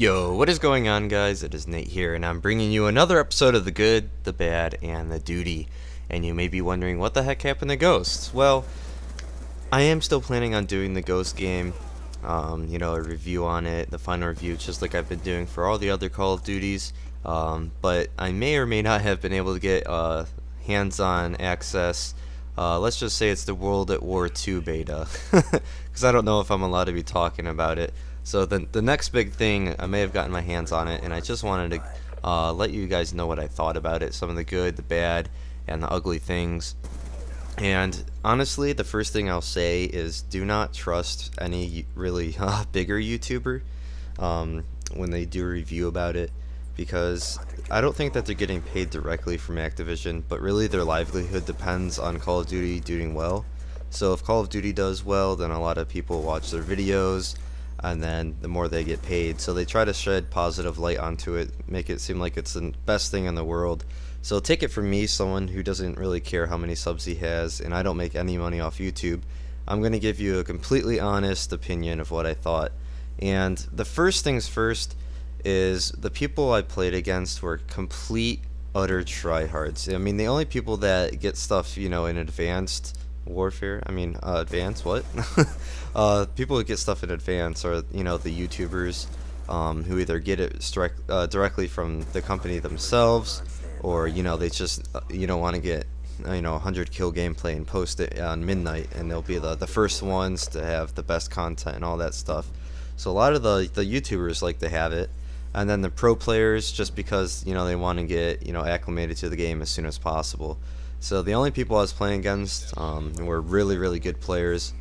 Yo, what is going on, guys? It is Nate here, and I'm bringing you another episode of The Good, the Bad, and the Duty. And you may be wondering, what the heck happened to Ghosts? Well, I am still planning on doing the Ghost game, a review on it, the final review, just like I've been doing for all the other Call of Duties. But I may or may not have been able to get hands-on access. Let's just say it's the World at War II beta, because I don't know if I'm allowed to be talking about it. So the next big thing, I may have gotten my hands on it, and I just wanted to let you guys know what I thought about it, some of the good, the bad, and the ugly things. And honestly, the first thing I'll say is do not trust any really bigger YouTuber when they do a review about it, because I don't think that they're getting paid directly from Activision, but really their livelihood depends on Call of Duty doing well. So if Call of Duty does well, then a lot of people watch their videos, and then the more they get paid. So they try to shed positive light onto it, make it seem like it's the best thing in the world. So take it from me, someone who doesn't really care how many subs he has, and I don't make any money off YouTube. I'm going to give you a completely honest opinion of what I thought. And the first things first is the people I played against were complete, utter tryhards. I mean, the only people that get stuff, in advanced warfare, advanced, what? People who get stuff in advance are, the YouTubers who either get it directly from the company themselves, or, they just, want to get, 100 kill gameplay and post it on midnight, and they'll be the first ones to have the best content and all that stuff. So a lot of the YouTubers like to have it, and then the pro players just because, they want to get, acclimated to the game as soon as possible. So the only people I was playing against were really, really good players,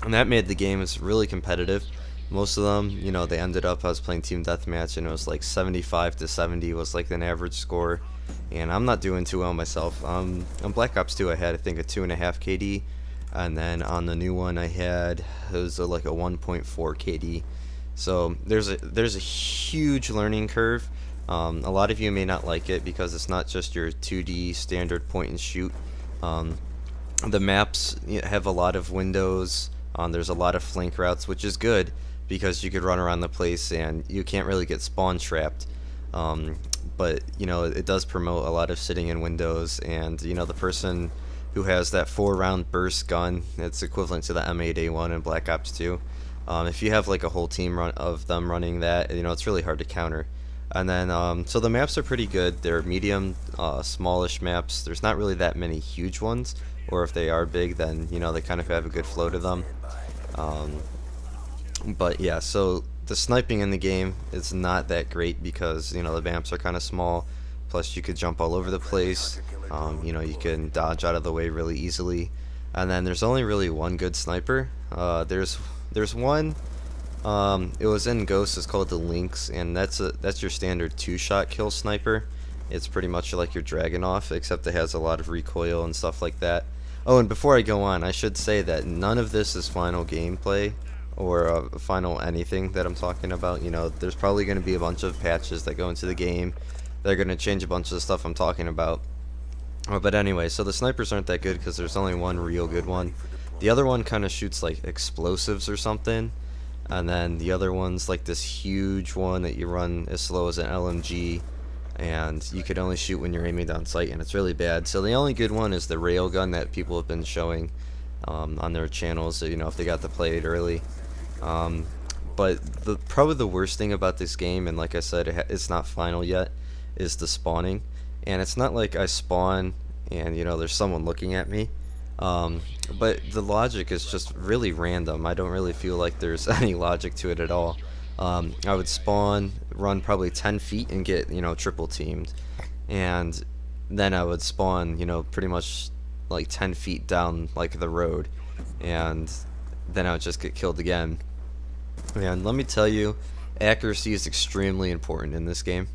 and that made the games really competitive. Most of them, they ended up, I was playing Team Deathmatch, and it was like 75-70 was like an average score, and I'm not doing too well myself. On Black Ops 2 I had, I think, a 2.5 KD, and then on the new one I had, it was like a 1.4 KD. So there's a huge learning curve. A lot of you may not like it because it's not just your 2D standard point and shoot. The maps have a lot of windows. There's a lot of flank routes, which is good because you could run around the place and you can't really get spawn trapped. But it does promote a lot of sitting in windows, and the person who has that 4-round burst gun, it's equivalent to the M8A1 in Black Ops 2. If you have like a whole team of them running that, it's really hard to counter. And then, so the maps are pretty good. They're medium, smallish maps. There's not really that many huge ones, or if they are big, then, they kind of have a good flow to them. But yeah, so the sniping in the game is not that great because, the maps are kind of small. Plus, you could jump all over the place. You can dodge out of the way really easily. And then there's only really one good sniper. There's one. It was in Ghost. It's called the Lynx, and that's your standard 2-shot kill sniper. It's pretty much like your Dragunov, except it has a lot of recoil and stuff like that. Oh, and before I go on, I should say that none of this is final gameplay or final anything that I'm talking about. There's probably going to be a bunch of patches that go into the game. They're going to change a bunch of the stuff I'm talking about. But anyway, so the snipers aren't that good because there's only one real good one. The other one kind of shoots like explosives or something. And then the other one's like this huge one that you run as slow as an LMG, and you could only shoot when you're aiming down sight, and it's really bad. So the only good one is the railgun that people have been showing on their channels, so, if they got to play it early. But probably the worst thing about this game, and like I said, it's not final yet, is the spawning. And it's not like I spawn and, there's someone looking at me. But the logic is just really random. I don't really feel like there's any logic to it at all. I would spawn, run probably 10 feet and get, triple teamed. And then I would spawn, pretty much like 10 feet down like the road. And then I would just get killed again. And let me tell you, accuracy is extremely important in this game.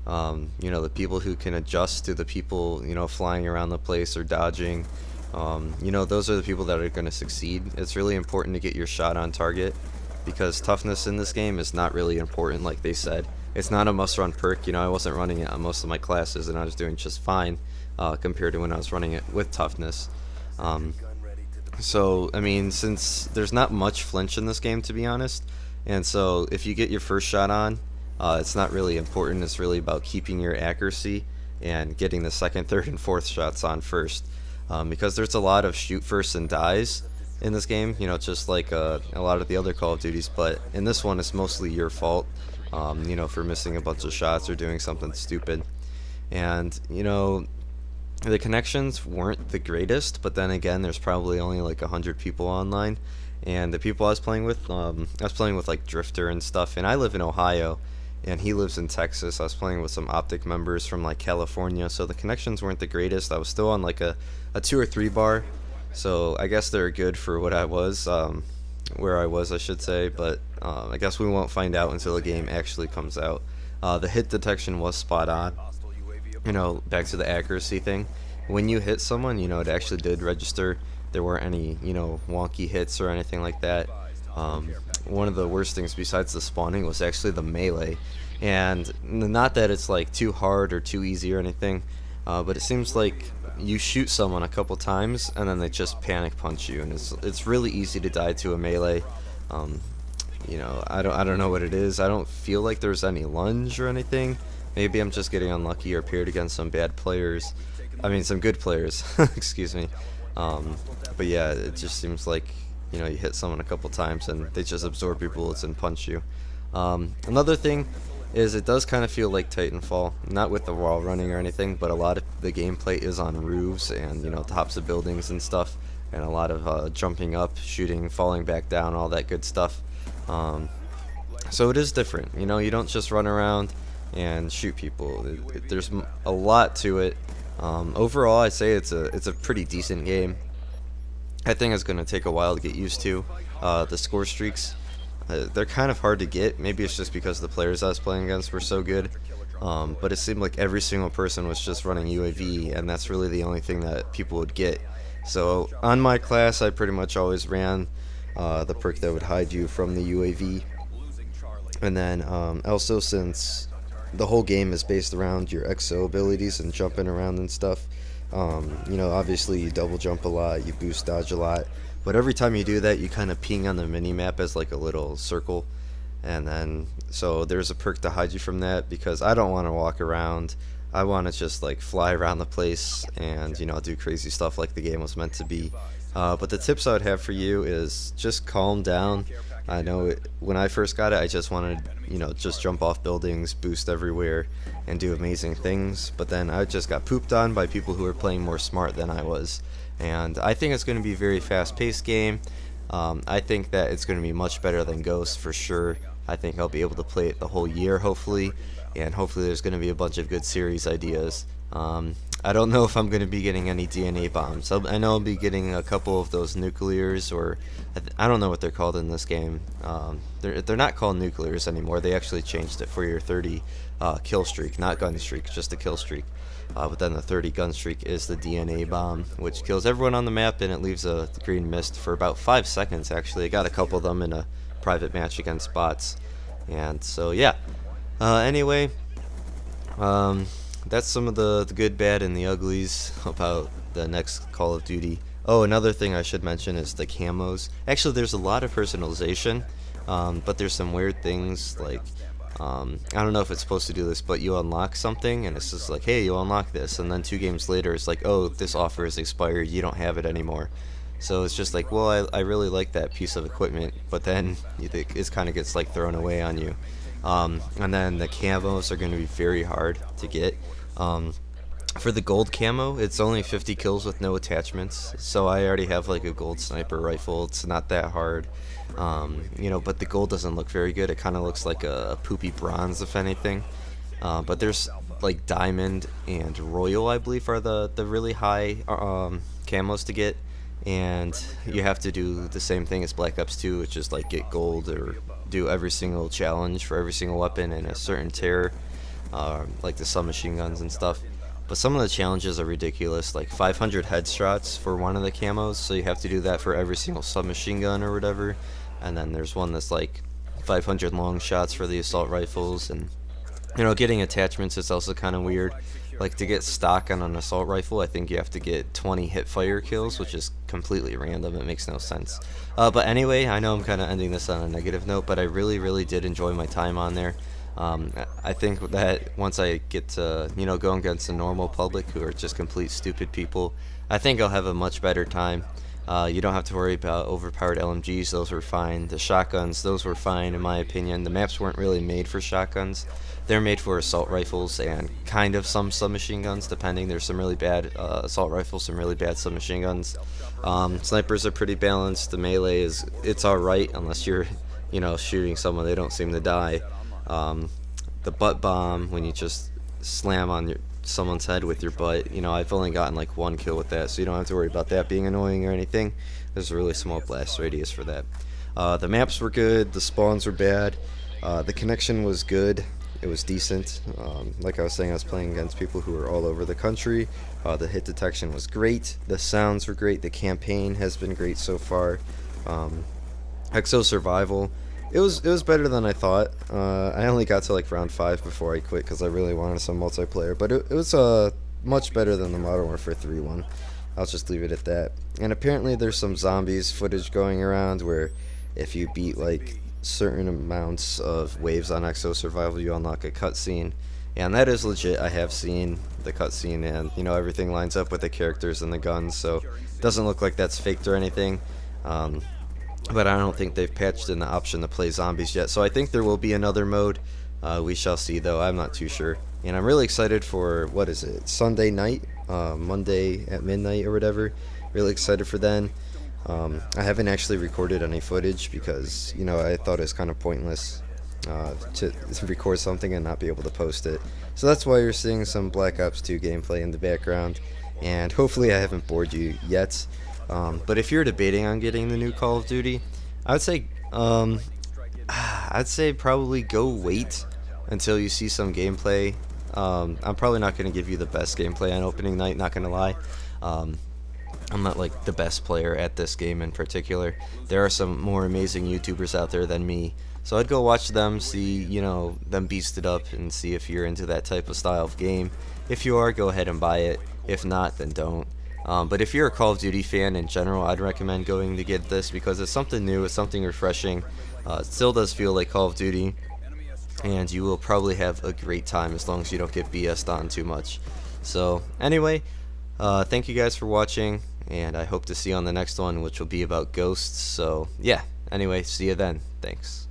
The people who can adjust to the people, flying around the place or dodging. Those are the people that are going to succeed. It's really important to get your shot on target because toughness in this game is not really important like they said. It's not a must-run perk. I wasn't running it on most of my classes, and I was doing just fine compared to when I was running it with toughness. So, since there's not much flinch in this game, to be honest, and so if you get your first shot on, It's not really important. It's really about keeping your accuracy and getting the second, third, and fourth shots on first. Because there's a lot of shoot first and dies in this game, just like a lot of the other Call of Duties. But in this one, it's mostly your fault, for missing a bunch of shots or doing something stupid. And, the connections weren't the greatest, but then again, there's probably only like 100 people online. And the people I was playing with, like Drifter and stuff, and I live in Ohio, and he lives in Texas. I was playing with some Optic members from like California, so the connections weren't the greatest. I was still on like a 2 or 3 bar, so I guess they're good for what I was, where I was, I should say, but I guess we won't find out until the game actually comes out. The hit detection was spot on. Back to the accuracy thing. When you hit someone, it actually did register. There weren't any, wonky hits or anything like that. One of the worst things besides the spawning was actually the melee. And not that it's like too hard or too easy or anything, but it seems like you shoot someone a couple times and then they just panic punch you, and it's really easy to die to a melee. I don't know what it is. I don't feel like there's any lunge or anything. Maybe I'm just getting unlucky or paired against some bad players. I mean, some good players. Excuse me. But yeah, it just seems like, you hit someone a couple times and they just absorb your bullets and punch you. Another thing is it does kind of feel like Titanfall, not with the wall running or anything, but a lot of the gameplay is on roofs and, tops of buildings and stuff, and a lot of jumping up, shooting, falling back down, all that good stuff. So it is different. You don't just run around and shoot people. There's a lot to it. Overall, I'd say it's a pretty decent game. I think it's going to take a while to get used to. The score streaks, they're kind of hard to get. Maybe it's just because the players I was playing against were so good. But it seemed like every single person was just running UAV, and that's really the only thing that people would get. So on my class, I pretty much always ran the perk that would hide you from the UAV. And then also, since the whole game is based around your XO abilities and jumping around and stuff, obviously you double jump a lot, you boost dodge a lot, but every time you do that you kind of ping on the mini map as like a little circle, and then so there's a perk to hide you from that, because I don't want to walk around. I want to just like fly around the place and do crazy stuff like the game was meant to be. But the tips I would have for you is just calm down. I know when I first got it, I just wanted, just jump off buildings, boost everywhere, and do amazing things. But then I just got pooped on by people who were playing more smart than I was. And I think it's going to be a very fast-paced game. I think that it's going to be much better than Ghost for sure. I think I'll be able to play it the whole year, hopefully. And hopefully there's going to be a bunch of good series ideas. I don't know if I'm going to be getting any DNA bombs. I know I'll be getting a couple of those nuclears, or I don't know what they're called in this game. They're not called nuclears anymore. They actually changed it for your 30 kill streak, not gun streak, just a kill streak. But then the 30 gun streak is the DNA bomb, which kills everyone on the map, and it leaves a green mist for about 5 seconds. Actually, I got a couple of them in a private match against bots, and so yeah. Anyway. That's some of the good, bad, and the uglies about the next Call of Duty. Oh, another thing I should mention is the camos. Actually, there's a lot of personalization, but there's some weird things like, I don't know if it's supposed to do this, but you unlock something, and it's just like, hey, you unlock this, and then 2 games later, it's like, oh, this offer is expired, you don't have it anymore. So it's just like, well, I really like that piece of equipment, but then it kind of gets like thrown away on you. And then the camos are going to be very hard to get. For the gold camo, it's only 50 kills with no attachments, so I already have like a gold sniper rifle. It's not that hard, but the gold doesn't look very good. It kind of looks like a poopy bronze, if anything. But there's like diamond and royal, I believe, are the really high camos to get, and you have to do the same thing as Black Ops 2, which is like get gold or do every single challenge for every single weapon in a certain tier, like the submachine guns and stuff. But some of the challenges are ridiculous, like 500 headshots for one of the camos, so you have to do that for every single submachine gun or whatever. And then there's one that's like 500 long shots for the assault rifles, and getting attachments is also kind of weird. Like to get stock on an assault rifle, I think you have to get 20 hit fire kills, which is completely random. It makes no sense. But anyway, I know I'm kind of ending this on a negative note, but I really did enjoy my time on there. I think that once I get to, go against the normal public who are just complete stupid people, I think I'll have a much better time. You don't have to worry about overpowered LMGs, those were fine. The shotguns, those were fine in my opinion. The maps weren't really made for shotguns. They're made for assault rifles and kind of some submachine guns, depending. There's some really bad assault rifles, some really bad submachine guns. Snipers are pretty balanced. The melee it's alright unless you're, shooting someone, they don't seem to die. The butt bomb, when you just slam on someone's head with your butt, I've only gotten like one kill with that, so you don't have to worry about that being annoying or anything. There's a really small blast radius for that. The maps were good, the spawns were bad, the connection was good, it was decent. Like I was saying, I was playing against people who were all over the country. The hit detection was great, the sounds were great, the campaign has been great so far. Exo Survival, it was better than I thought. I only got to like round 5 before I quit because I really wanted some multiplayer, but it was much better than the Modern Warfare 3 one. I'll just leave it at that. And apparently there's some zombies footage going around where if you beat like certain amounts of waves on Exo Survival, you unlock a cutscene. And that is legit. I have seen the cutscene, and everything lines up with the characters and the guns, so it doesn't look like that's faked or anything. But I don't think they've patched in the option to play zombies yet, so I think there will be another mode. We shall see, though. I'm not too sure. And I'm really excited for, what is it, Sunday night? Monday at midnight or whatever. Really excited for then. I haven't actually recorded any footage because, I thought it was kind of pointless to record something and not be able to post it. So that's why you're seeing some Black Ops 2 gameplay in the background. And hopefully I haven't bored you yet. But if you're debating on getting the new Call of Duty, I'd say probably go wait until you see some gameplay. I'm probably not going to give you the best gameplay on opening night, not going to lie. I'm not like the best player at this game in particular. There are some more amazing YouTubers out there than me, so I'd go watch them, see them beast it up, and see if you're into that type of style of game. If you are, go ahead and buy it. If not, then don't. But if you're a Call of Duty fan in general, I'd recommend going to get this because it's something new, it's something refreshing. It still does feel like Call of Duty, and you will probably have a great time as long as you don't get BS'd on too much. So anyway, thank you guys for watching, and I hope to see you on the next one, which will be about ghosts. So yeah, anyway, see you then. Thanks.